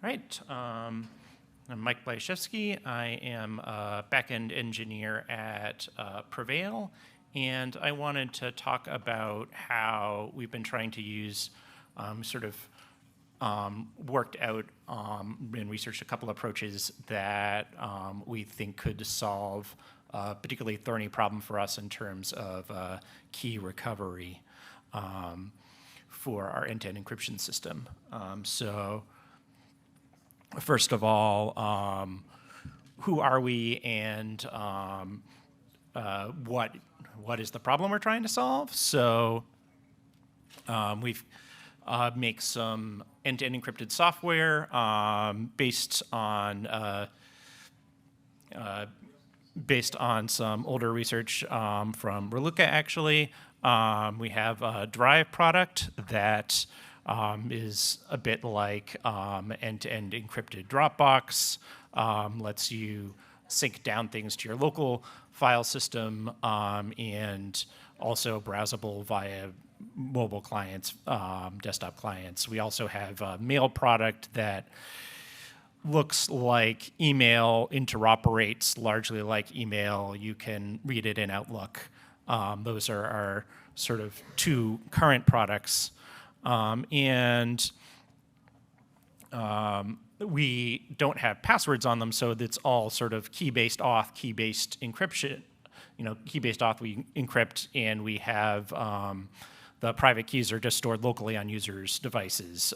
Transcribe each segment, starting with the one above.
Right. I'm Mike Blaguszewski. I am a backend engineer at PreVeil, and I wanted to talk about how we've been trying to use worked out and researched a couple approaches that we think could solve a particularly thorny problem for us in terms of key recovery for our end-to-end encryption system. First of all, who are we, and what is the problem we're trying to solve? So we've make some end-to-end encrypted software based on some older research from Raluca, actually. We have a Drive product that is a bit like end-to-end encrypted Dropbox, lets you sync down things to your local file system, and also browsable via mobile clients, desktop clients. We also have a mail product that looks like email, interoperates largely like email. You can read it in Outlook. Those are our sort of two current products. We don't have passwords on them, so it's all sort of key-based auth, key-based encryption. Key-based auth we encrypt, and we have the private keys are just stored locally on users' devices.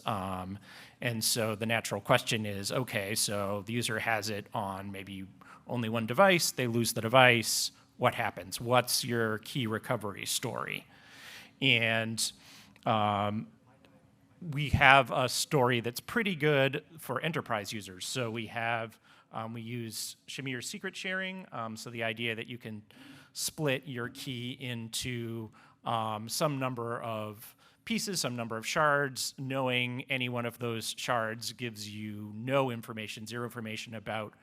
And so the natural question is, okay, so the user has it on maybe only one device, they lose the device, what happens? What's your key recovery story? And we have a story that's pretty good for enterprise users. So we use Shamir secret sharing. So the idea that you can split your key into some number of pieces, some number of shards. Knowing any one of those shards gives you no information, zero information about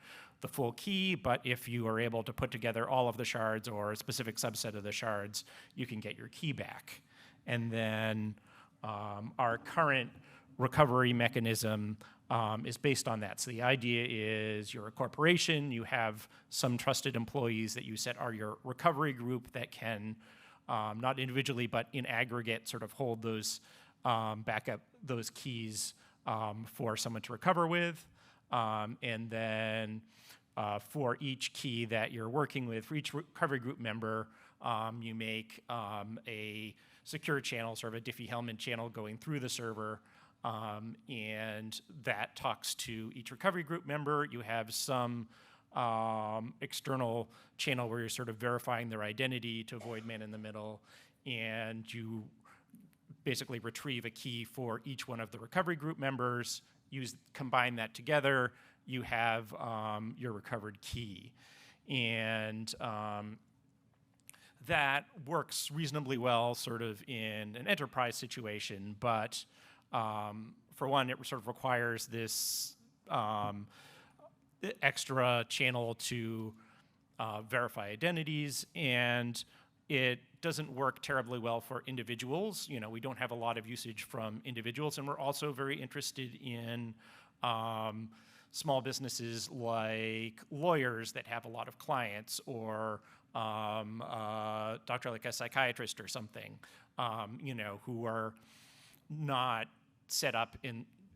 the full key, but if you are able to put together all of the shards or a specific subset of the shards, you can get your key back. And then our current recovery mechanism is based on that. So the idea is you're a corporation, you have some trusted employees that you set are your recovery group that can, not individually, but in aggregate, sort of hold those backup, those keys for someone to recover with. And then for each key that you're working with, for each recovery group member, you make a secure channel, sort of a Diffie-Hellman channel going through the server, and that talks to each recovery group member. You have some external channel where you're sort of verifying their identity to avoid man in the middle, and you basically retrieve a key for each one of the recovery group members, combine that together, you have your recovered key. And that works reasonably well sort of in an enterprise situation, but for one, it sort of requires this extra channel to verify identities, and it doesn't work terribly well for individuals. We don't have a lot of usage from individuals, and we're also very interested in small businesses like lawyers that have a lot of clients, or a doctor like a psychiatrist or something, who are not set up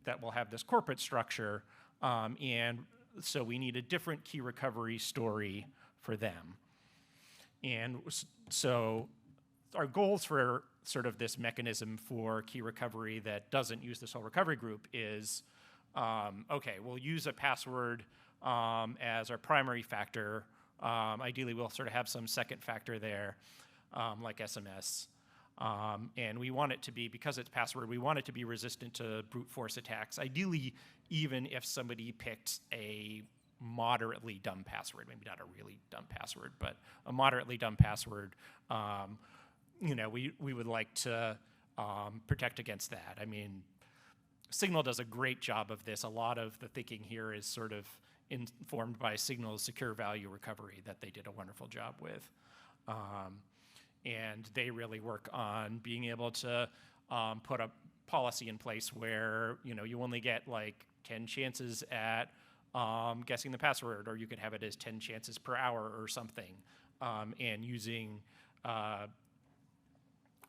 that will have this corporate structure, and so we need a different key recovery story for them. And so our goals for sort of this mechanism for key recovery that doesn't use this whole recovery group is, okay, we'll use a password as our primary factor. Ideally, we'll sort of have some second factor there, like SMS. And we want it to be, because it's password, we want it to be resistant to brute force attacks. Ideally, even if somebody picked a moderately dumb password, maybe not a really dumb password, but a moderately dumb password, we would like to protect against that. I mean, Signal does a great job of this. A lot of the thinking here is sort of informed by Signal's secure value recovery that they did a wonderful job with. And they really work on being able to put a policy in place where you only get like 10 chances at guessing the password, or you could have it as 10 chances per hour or something, and using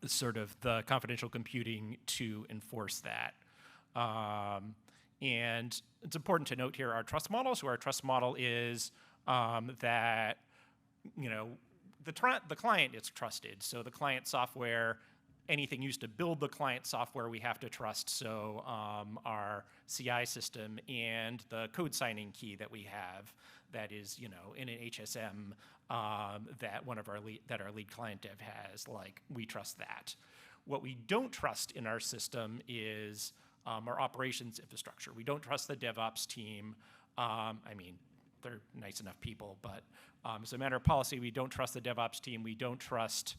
sort of the confidential computing to enforce that. And it's important to note here our trust model. So our trust model is that, you know, the client is trusted. So the client software, anything used to build the client software, we have to trust. So our CI system and the code signing key that we have, that is, you know, in an HSM that our lead client dev has, like, we trust that. What we don't trust in our system is our operations infrastructure. We don't trust the DevOps team. I mean, they're nice enough people, but as a matter of policy, we don't trust the DevOps team. We don't trust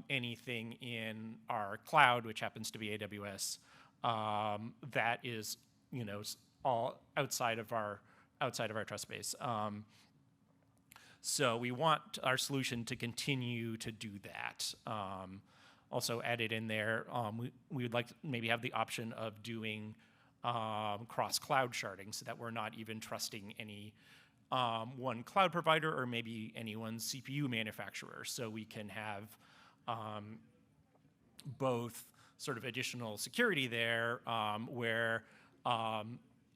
anything in our cloud, which happens to be AWS, that is, you know, all outside of our trust base. So we want our solution to continue to do that. Also added in there, we would like to maybe have the option of doing cross-cloud sharding, so that we're not even trusting any one cloud provider or maybe any one CPU manufacturer. So we can have both sort of additional security there, where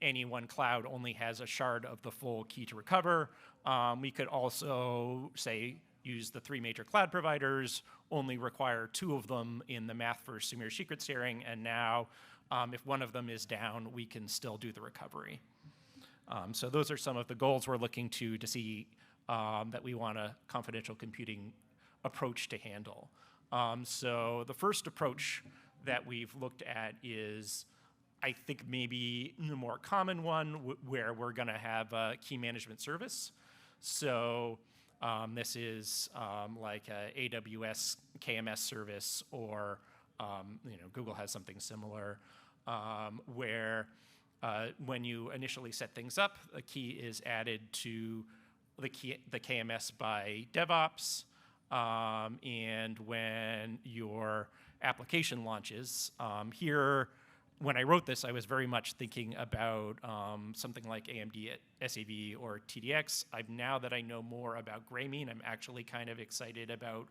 any one cloud only has a shard of the full key to recover. We could also, say, use the 3 major cloud providers, only require 2 of them in the math for secure secret sharing, and now if one of them is down, we can still do the recovery. So those are some of the goals we're looking to see that we want a confidential computing approach to handle. So the first approach that we've looked at is, I think, maybe the more common one, where we're going to have a key management service. So this is like a AWS KMS service, or you know, Google has something similar, where when you initially set things up, a key is added to the KMS by DevOps, and when your application launches, here, when I wrote this, I was very much thinking about something like AMD SAV or TDX. Now that I know more about Gray-mean, I'm actually kind of excited about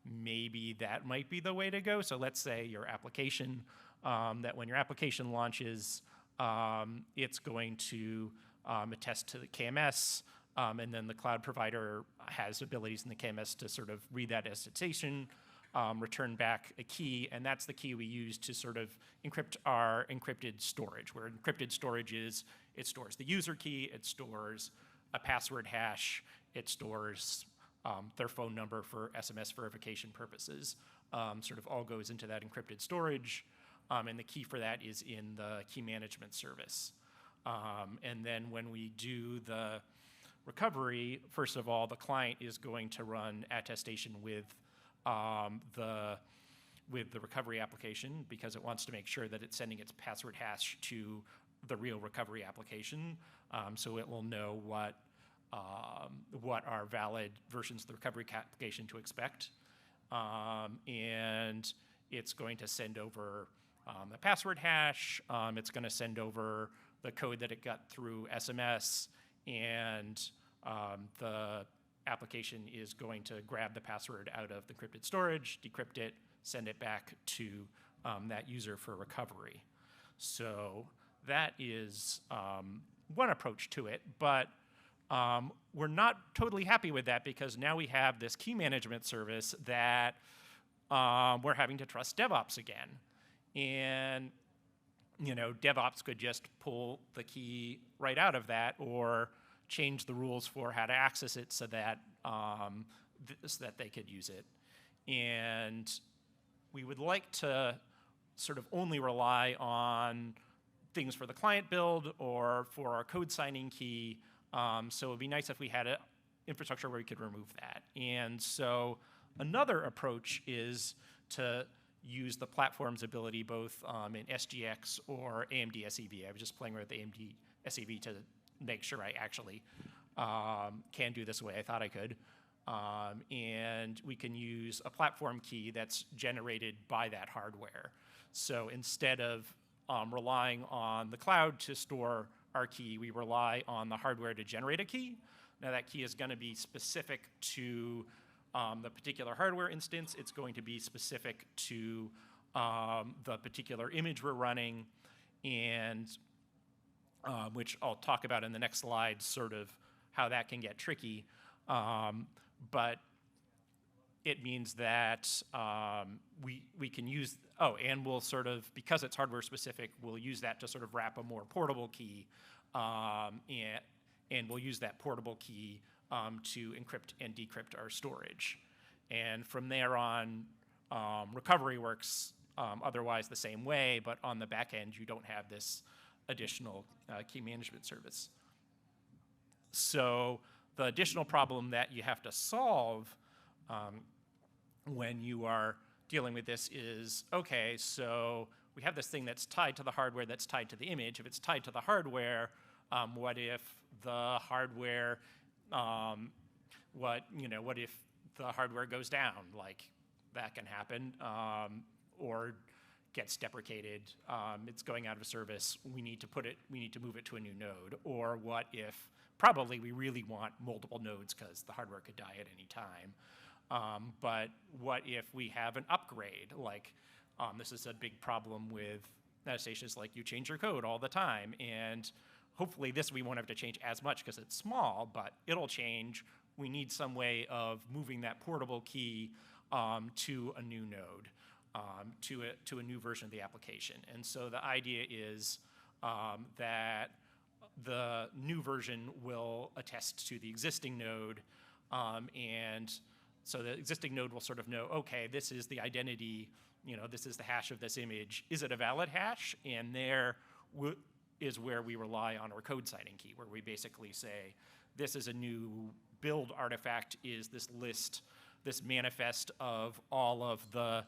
maybe that might be the way to go. So let's say your application, that when your application launches, it's going to attest to the KMS, and then the cloud provider has abilities in the KMS to sort of read that attestation, return back a key, and that's the key we use to sort of encrypt our encrypted storage, where encrypted storage is, it stores the user key, it stores a password hash, it stores their phone number for SMS verification purposes, sort of all goes into that encrypted storage, and the key for that is in the key management service. And then when we do the recovery, first of all, the client is going to run attestation with the recovery application, because it wants to make sure that it's sending its password hash to the real recovery application, so it will know what are valid versions of the recovery application to expect, and it's going to send over the password hash. It's going to send over the code that it got through SMS, and the application is going to grab the password out of the encrypted storage, decrypt it, send it back to that user for recovery. So that is one approach to it, but we're not totally happy with that, because now we have this key management service that we're having to trust DevOps again. And you know, DevOps could just pull the key right out of that, or change the rules for how to access it so that so that they could use it. And we would like to sort of only rely on things for the client build or for our code signing key. So it would be nice if we had an infrastructure where we could remove that. And so another approach is to use the platform's ability both in SGX or AMD SEV. I was just playing with AMD SEV to make sure I actually can do this the way I thought I could. And we can use a platform key that's generated by that hardware. So instead of relying on the cloud to store our key. We rely on the hardware to generate a key. Now that key is going to be specific to the particular hardware instance. It's going to be specific to the particular image we're running, and which I'll talk about in the next slide, sort of how that can get tricky. But it means that we can use, and we'll sort of, because it's hardware specific, we'll use that to sort of wrap a more portable key, and we'll use that portable key to encrypt and decrypt our storage. And from there on, recovery works otherwise the same way, but on the back end, you don't have this additional key management service. So the additional problem that you have to solve when you are dealing with this is, okay, so we have this thing that's tied to the hardware that's tied to the image. If it's tied to the hardware, what if the hardware, what if the hardware goes down? Like, that can happen, or gets deprecated, it's going out of service, we need to move it to a new node. Or what if, probably we really want multiple nodes because the hardware could die at any time. But what if we have an upgrade? Like, this is a big problem with attestations, like you change your code all the time, and hopefully this we won't have to change as much because it's small, but it'll change. We need some way of moving that portable key to a new node, to a new version of the application. And so the idea is that the new version will attest to the existing node, and so the existing node will sort of know, okay, this is the identity, this is the hash of this image. Is it a valid hash? And there is where we rely on our code signing key, where we basically say, this is a new build artifact, is this list, this manifest of all of the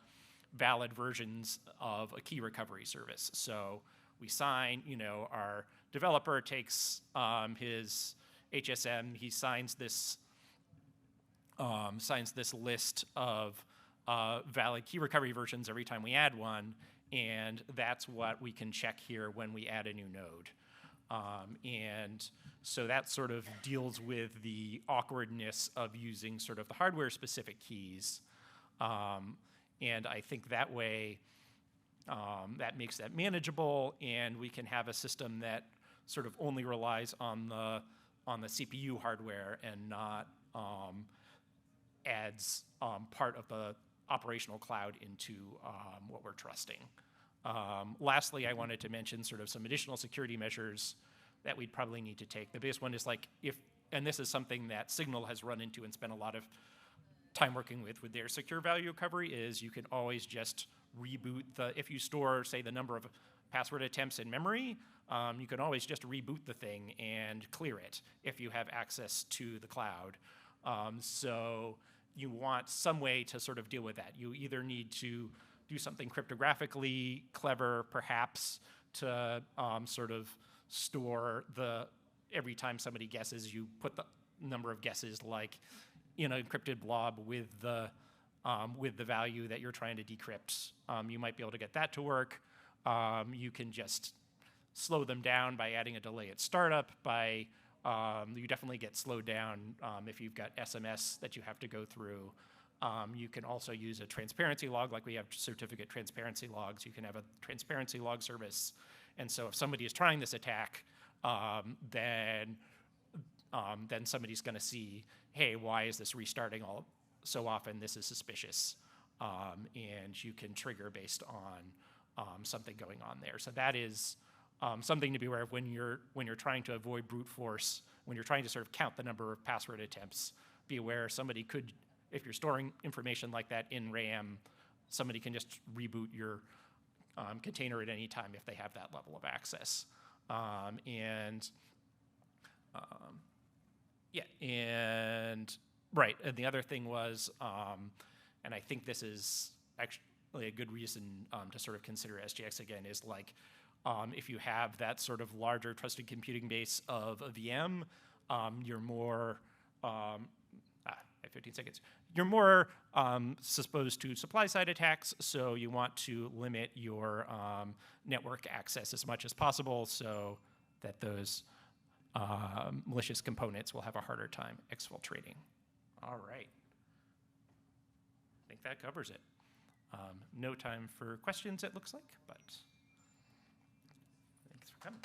valid versions of a key recovery service. So we sign, our developer takes his HSM, he signs this list of valid key recovery versions every time we add one, and that's what we can check here when we add a new node. And so that sort of deals with the awkwardness of using sort of the hardware-specific keys. And I think that way, that makes that manageable, and we can have a system that sort of only relies on the CPU hardware and not adds part of the operational cloud into what we're trusting. Lastly, I wanted to mention sort of some additional security measures that we'd probably need to take. The biggest one is like, and this is something that Signal has run into and spent a lot of time working with their secure value recovery, is you can always just reboot if you store, say, the number of password attempts in memory, you can always just reboot the thing and clear it if you have access to the cloud. So you want some way to sort of deal with that. You either need to do something cryptographically clever, perhaps, to sort of store every time somebody guesses, you put the number of guesses like in an encrypted blob with the value that you're trying to decrypt. You might be able to get that to work. You can just slow them down by adding a delay at startup. You definitely get slowed down if you've got SMS that you have to go through. You can also use a transparency log, like we have certificate transparency logs. You can have a transparency log service. And so if somebody is trying this attack, then somebody's going to see, hey, why is this restarting so often? This is suspicious. And you can trigger based on something going on there. So that is something to be aware of when you're trying to avoid brute force, when you're trying to sort of count the number of password attempts. Be aware somebody could, if you're storing information like that in RAM, somebody can just reboot your container at any time if they have that level of access. Right, and the other thing was, and I think this is actually a good reason to sort of consider SGX again, is like, if you have that sort of larger trusted computing base of a VM, you're more, 15 seconds. you're more exposed to supply-side attacks, so you want to limit your network access as much as possible so that those malicious components will have a harder time exfiltrating. All right. I think that covers it. No time for questions, it looks like, but thanks for coming.